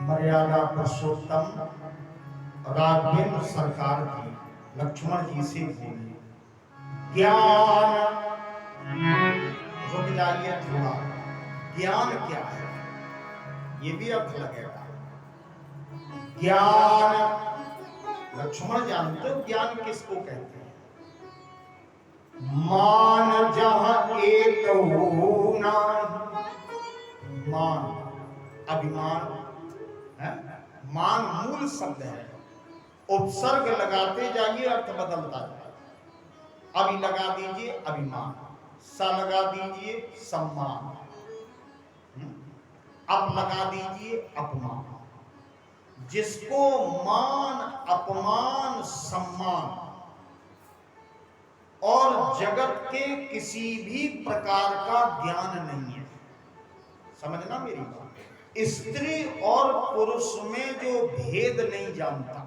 मर्यादा पुरुषोत्तम राघवेंद्र सरकार की लक्ष्मण जी से बोली, ज्ञान रुक जाइए थोड़ा, ज्ञान क्या है ये भी अर्थ लगेगा। ज्ञान लक्ष्मण जानते हो ज्ञान किसको कहते हैं? मान जहां एक हो ना, मान अभिमान है, मान मूल शब्द है, उपसर्ग लगाते जाइए अर्थ बदलता जाए। अभी लगा दीजिए अभिमान, स लगा दीजिए सम्मान, अप लगा दीजिए अपमान। जिसको मान अपमान सम्मान और जगत के किसी भी प्रकार का ज्ञान नहीं है, समझना मेरी बात। स्त्री और पुरुष में जो भेद नहीं जानता,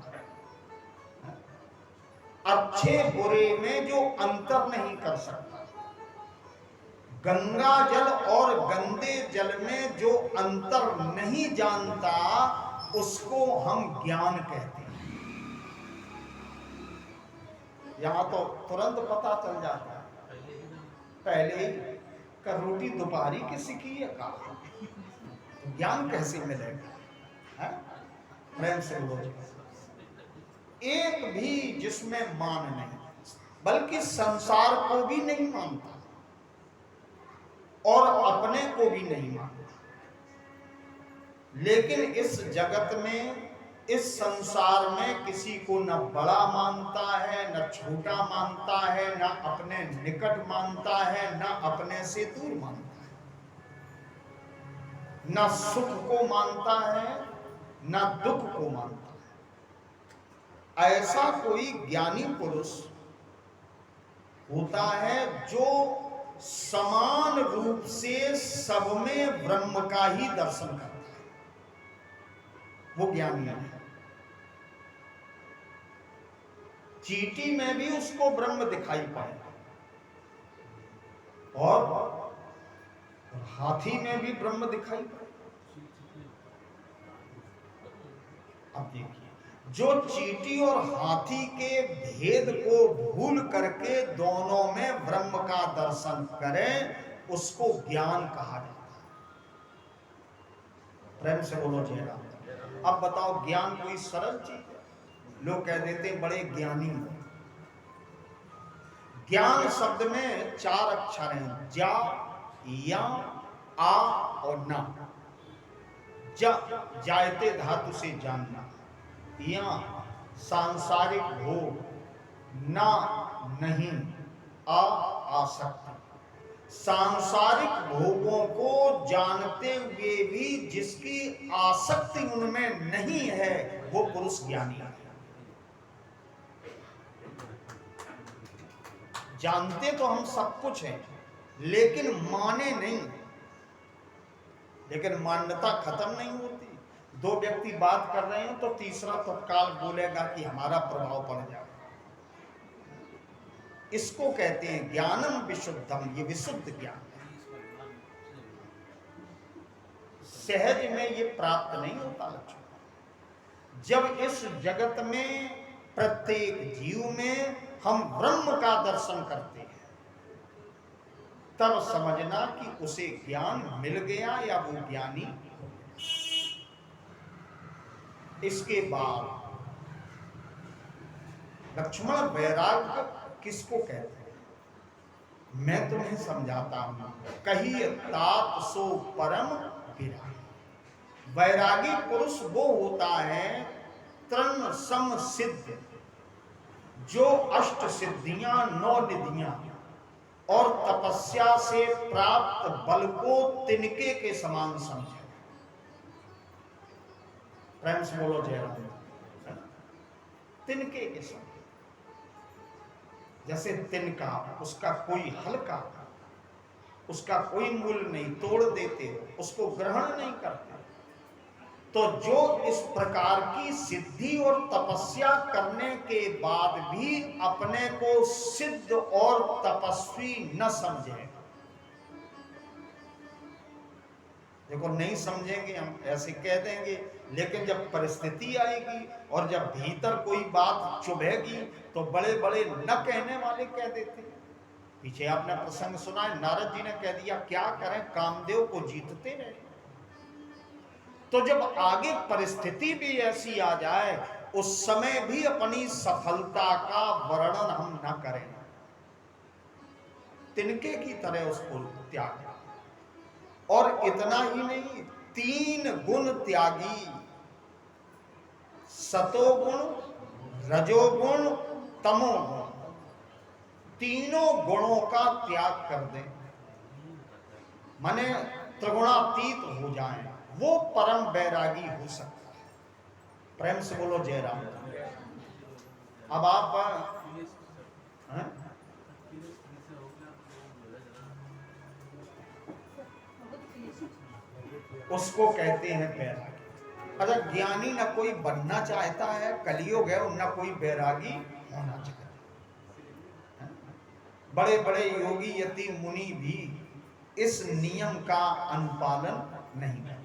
अच्छे बुरे में जो अंतर नहीं कर सकता, गंगा जल और गंदे जल में जो अंतर नहीं जानता, उसको हम ज्ञान कहते हैं। यहां तो तुरंत पता चल जाता है, पहले का रोटी दोपहरी किसी की है का, ज्ञान कैसे मिलेगा? प्रेम से बोलो। एक भी जिसमें मान नहीं, बल्कि संसार को भी नहीं मानता और अपने को भी नहीं मानता, लेकिन इस जगत में, इस संसार में किसी को न बड़ा मानता है, न छोटा मानता है, न अपने निकट मानता है, न अपने से दूर मानता है, न सुख को मानता है, न दुख को मानता है। ऐसा कोई ज्ञानी पुरुष होता है जो समान रूप से सब में ब्रह्म का ही दर्शन करता है, वो ज्ञानी है। चींटी में भी उसको ब्रह्म दिखाई पड़ेगा और हाथी में भी ब्रह्म दिखाई पड़ेगा। अब देखिए, जो चींटी और हाथी के भेद को भूल करके दोनों में ब्रह्म का दर्शन करे, उसको ज्ञान कहा जाता है। प्रेम से बोलो जय राम। अब बताओ, ज्ञान कोई सरल चीज है? लोग कह देते बड़े ज्ञानी हो। ज्ञान शब्द में 4 अक्षर हैं, जा, या, आ और ना। जायते धातु से जानना, या सांसारिक भोग, ना नहीं, आसक्ति। सांसारिक भोगों को जानते हुए भी जिसकी आसक्ति उनमें नहीं है वो पुरुष ज्ञानी है। जानते तो हम सब कुछ हैं, लेकिन माने नहीं। लेकिन मान्यता खत्म नहीं होती। दो व्यक्ति बात कर रहे हैं तो तीसरा तत्काल बोलेगा कि हमारा प्रभाव पड़ जाए। इसको कहते हैं ज्ञानम विशुद्धम, ये विशुद्ध ज्ञान। सहज में ये प्राप्त नहीं होता लक्ष्मण। जब इस जगत में प्रत्येक जीव में हम ब्रह्म का दर्शन करते हैं, तब समझना कि उसे ज्ञान मिल गया या वो ज्ञानी। इसके बाद लक्ष्मण वैराग्य किसको कहते हैं, मैं तुम्हें समझाता हूं। कही तात सो परम विरागी। वैरागी पुरुष वो होता है तृण सम सिद्ध, जो अष्ट सिद्धियां, 9 निधियां और तपस्या से प्राप्त बल को तिनके के समान समझे। प्रेम से बोलो जय राम। तिनके के समान, जैसे तिनका, उसका कोई हल्का, उसका कोई मूल्य नहीं, तोड़ देते हो, उसको ग्रहण नहीं करते। तो जो इस प्रकार की सिद्धि और तपस्या करने के बाद भी अपने को सिद्ध और तपस्वी न समझे, देखो नहीं समझेंगे हम, ऐसे कह देंगे, लेकिन जब परिस्थिति आएगी और जब भीतर कोई बात चुभेगी तो बड़े बड़े न कहने वाले कह देते। पीछे आपने प्रसंग सुना है, नारद जी ने कह दिया क्या करें, कामदेव को जीतते रहे। तो जब आगे परिस्थिति भी ऐसी आ जाए, उस समय भी अपनी सफलता का वर्णन हम न करें, तिनके की तरह उसको त्याग। और इतना ही नहीं, 3 गुण त्यागी, सतोगुण, रजोगुण, तमोगुण, तीनों गुणों का त्याग कर दें, माने त्रिगुणातीत हो जाएं, वो परम वैरागी हो सकता है। प्रेम से बोलो जय राम। अब आप उसको कहते हैं वैरागी। अच्छा, ज्ञानी न कोई बनना चाहता है, कलियुग है, न कोई वैरागी होना चाहता। बड़े बड़े योगी यति मुनि भी इस नियम का अनुपालन नहीं करते।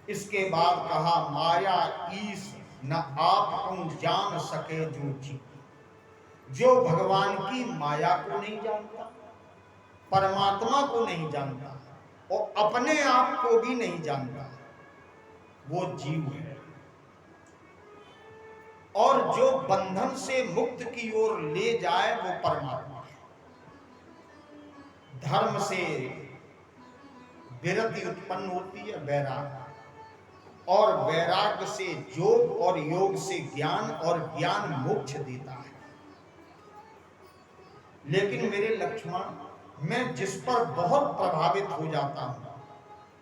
इसके बाद कहा माया ईश न आप जान सके जो जी। जो भगवान की माया को नहीं जानता, परमात्मा को नहीं जानता और अपने आप को भी नहीं जानता, वो जीव है। और जो बंधन से मुक्त की ओर ले जाए वो परमात्मा है। धर्म से विरति उत्पन्न होती है वैराग, और वैराग से योग और योग से ज्ञान, और ज्ञान मोक्ष देता है। लेकिन मेरे लक्ष्मण, मैं जिस पर बहुत प्रभावित हो जाता हूं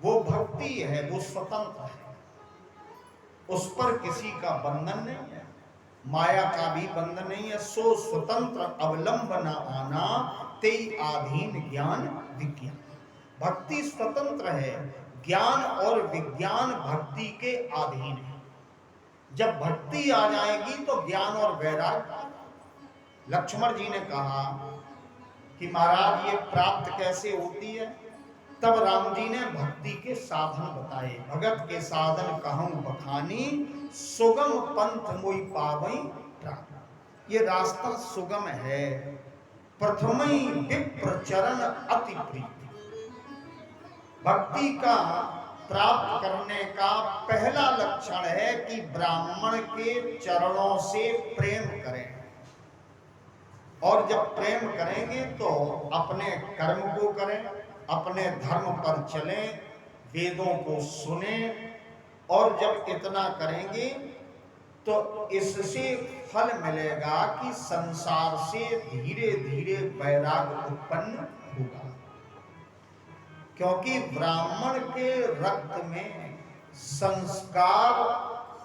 वो भक्ति है, वो स्वतंत्र है, उस पर किसी का बंधन नहीं है, माया का भी बंधन नहीं है। सो स्वतंत्र अवलंबन आना ते आधीन ज्ञान विज्ञान। भक्ति स्वतंत्र है, ज्ञान और विज्ञान भक्ति के अधीन है। जब भक्ति आ जाएगी तो ज्ञान और वैराग्य। लक्ष्मण जी ने कहा कि महाराज ये प्राप्त कैसे होती है, तब राम जी ने भक्ति के साधन बताए। भगत के साधन कहूं बखानी, सुगम पंथ मोई पावई प्राप्त। ये रास्ता सुगम है। प्रथमई विप्र चरण अति प्रीति। भक्ति का प्राप्त करने का पहला लक्षण है कि ब्राह्मण के चरणों से प्रेम करें, और जब प्रेम करेंगे तो अपने कर्म को करें, अपने धर्म पर चलें, वेदों को सुने, और जब इतना करेंगे तो इससे फल मिलेगा कि संसार से धीरे धीरे वैराग्य उत्पन्न होगा। क्योंकि ब्राह्मण के रक्त में संस्कार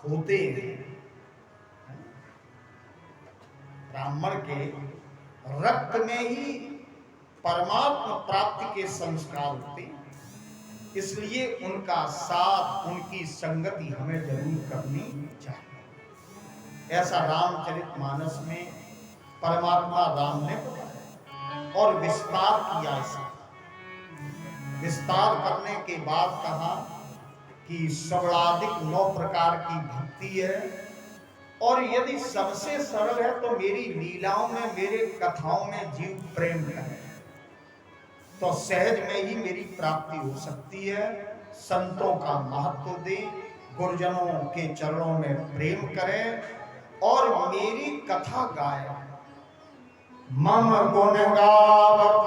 होते हैं। ब्राह्मण के रक्त में ही परमात्मा प्राप्ति के संस्कार होते हैं, इसलिए उनका साथ, उनकी संगति हमें जरूर करनी चाहिए। ऐसा रामचरितमानस में परमात्मा राम ने बताया और विस्तार किया। ऐसा विस्तार करने के बाद कहा कि सबलादिक 9 प्रकार की भक्ति है, और यदि सबसे सरल है तो मेरी लीलाओं में, मेरे कथाओं में जीव प्रेम करे तो सहज में ही मेरी प्राप्ति हो सकती है। संतों का महत्व दे, गुरुजनों के चरणों में प्रेम करे और मेरी कथा गाए। मम गुण गावत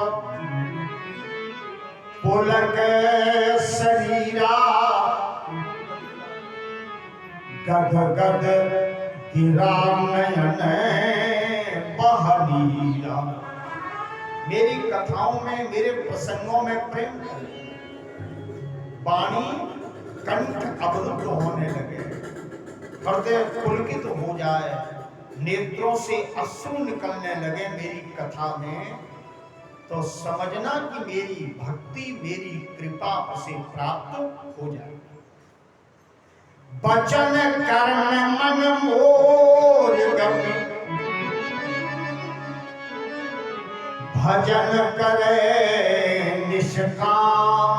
पुलक शरीरा, गद गद गिरा नयन बहनीरा। मेरी कथाओं में, मेरे प्रसंगों में प्रेम करे, वाणी कंठ अवरुद्ध होने लगे, हृदय पुलकित हो जाए, नेत्रों से अश्रु निकलने लगे मेरी कथा में, तो समझना कि मेरी भक्ति, मेरी कृपा उसे प्राप्त हो जाए। वचन कर्म मन मोर गति, भजन करे निष्काम।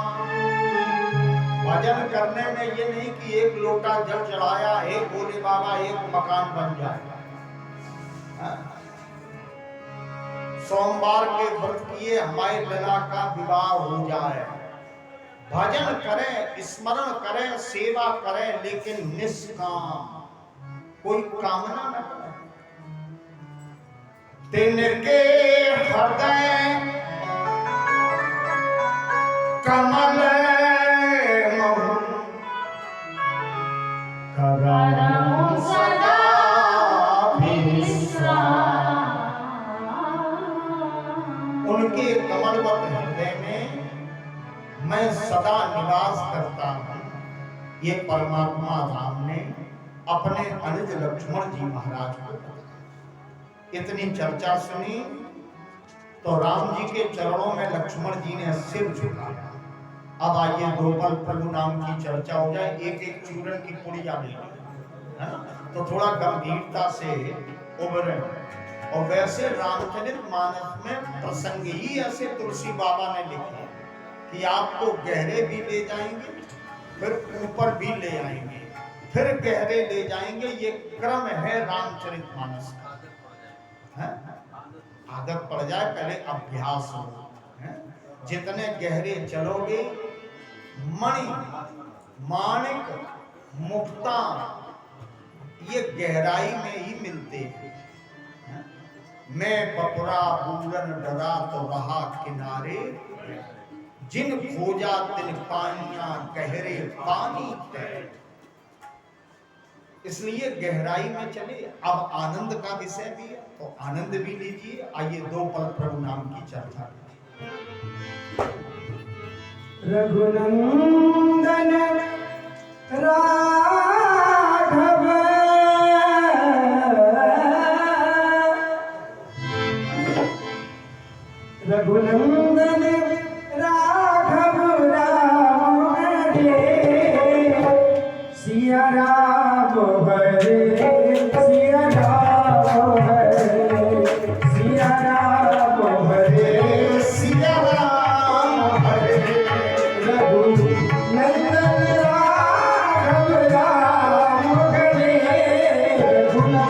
भजन करने में ये नहीं कि एक लोटा जल चढ़ाया, एक भोले बाबा, एक मकान बन जाए। सोमवार के व्रत किए, हमारे लला का विवाह हो जाए। भजन करें, स्मरण करें, सेवा करें, लेकिन निष्काम, कोई कामना न करें। तिनके हृदय कमल महु, करहु सदा विश्राम। उनके कमलवत हृदय में मैं सदा निवास करता हूं। ये परमात्मा राम ने अपने अनुज लक्ष्मण जी महाराज को बताया। इतनी चर्चा सुनी तो राम जी के चरणों में लक्ष्मण जी ने सिर झुकाया। अब आइए दो पल प्रभु नाम की चर्चा हो जाए। एक एक चूरन की पुड़िया ले, है ना, तो थोड़ा गंभीरता से उभरे। और वैसे रामचरितमानस में प्रसंग ही ऐसे तुलसी बाबा ने लिखे कि आपको गहरे भी ले जाएंगे, फिर ऊपर भी ले आएंगे, फिर गहरे ले जाएंगे। ये क्रम है रामचरितमानस का। आदत पड़ जाए, पहले अभ्यास हो। जितने गहरे चलोगे, मणि, माणिक, मुक्ता ये गहराई में ही मिलते हैं। मैं बपुरा बूरन डरा तो रहा किनारे, जिन खोजा तिन पानिया गहरे पानी तैर। इसलिए गहराई में चले। अब आनंद का विषय भी है तो आनंद भी लीजिए। आइए दो पल प्रभु नाम की चर्चा। रघुनंदन राघव रघुनंदन राघव राम हरे सिया राम हरे सिया राम